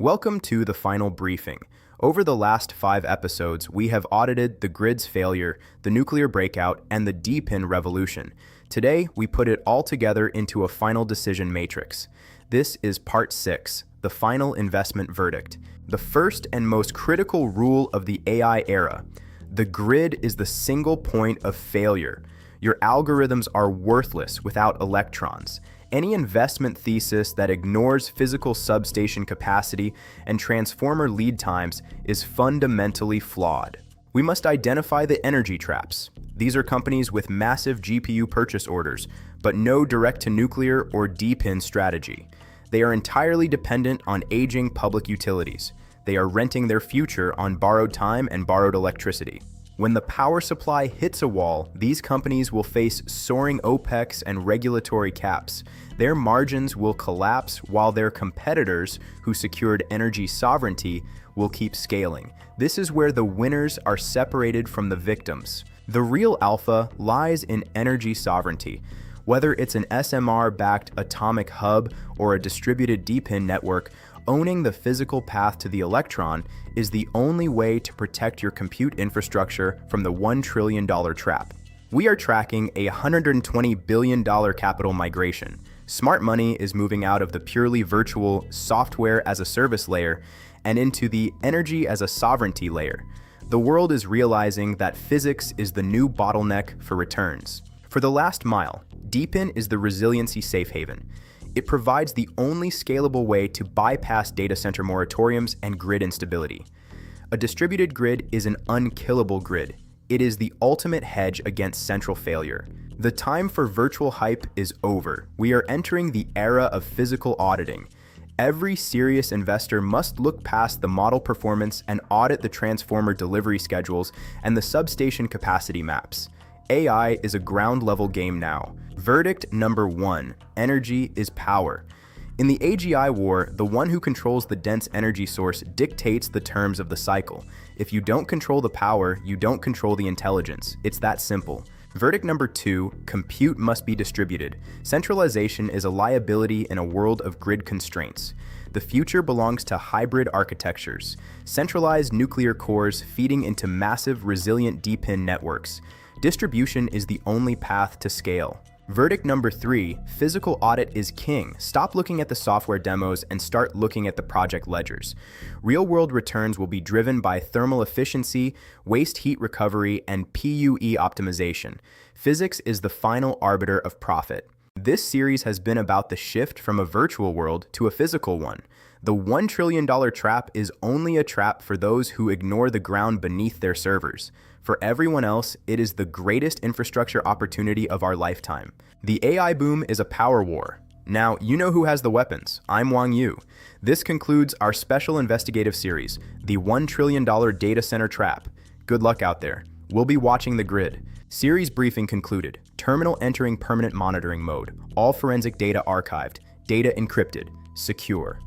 Welcome to the final briefing. Over the last 5 episodes, we have audited the grid's failure, the nuclear breakout, and the D-pin revolution. Today, we put it all together into a final decision matrix. This is part 6, the final investment verdict. The first and most critical rule of the AI era. The grid is the single point of failure. Your algorithms are worthless without electrons. Any investment thesis that ignores physical substation capacity and transformer lead times is fundamentally flawed. We must identify the energy traps. These are companies with massive GPU purchase orders, but no direct-to-nuclear or D-pin strategy. They are entirely dependent on aging public utilities. They are renting their future on borrowed time and borrowed electricity. When the power supply hits a wall, these companies will face soaring OPEX and regulatory caps. Their margins will collapse while their competitors, who secured energy sovereignty, will keep scaling. This is where the winners are separated from the victims. The real alpha lies in energy sovereignty. Whether it's an SMR-backed atomic hub or a distributed D-pin network, owning the physical path to the electron is the only way to protect your compute infrastructure from the $1 trillion trap. We are tracking a $120 billion capital migration. Smart money is moving out of the purely virtual software-as-a-service layer and into the energy-as-a-sovereignty layer. The world is realizing that physics is the new bottleneck for returns. For the last mile, D-pin is the resiliency safe haven. It provides the only scalable way to bypass data center moratoriums and grid instability. A distributed grid is an unkillable grid. It is the ultimate hedge against central failure. The time for virtual hype is over. We are entering the era of physical auditing. Every serious investor must look past the model performance and audit the transformer delivery schedules and the substation capacity maps. AI is a ground-level game now. Verdict number 1, energy is power. In the AGI war, the one who controls the dense energy source dictates the terms of the cycle. If you don't control the power, you don't control the intelligence. It's that simple. Verdict number 2, compute must be distributed. Centralization is a liability in a world of grid constraints. The future belongs to hybrid architectures. Centralized nuclear cores feeding into massive, resilient D-pin networks. Distribution is the only path to scale. Verdict number 3, physical audit is king. Stop looking at the software demos and start looking at the project ledgers. Real-world returns will be driven by thermal efficiency, waste heat recovery, and PUE optimization. Physics is the final arbiter of profit. This series has been about the shift from a virtual world to a physical one. The $1 trillion trap is only a trap for those who ignore the ground beneath their servers. For everyone else, it is the greatest infrastructure opportunity of our lifetime. The AI boom is a power war. Now, you know who has the weapons. I'm Wang Yu. This concludes our special investigative series, the $1 trillion data center trap. Good luck out there. We'll be watching the grid. Series briefing concluded. Terminal entering permanent monitoring mode. All forensic data archived. Data encrypted. Secure.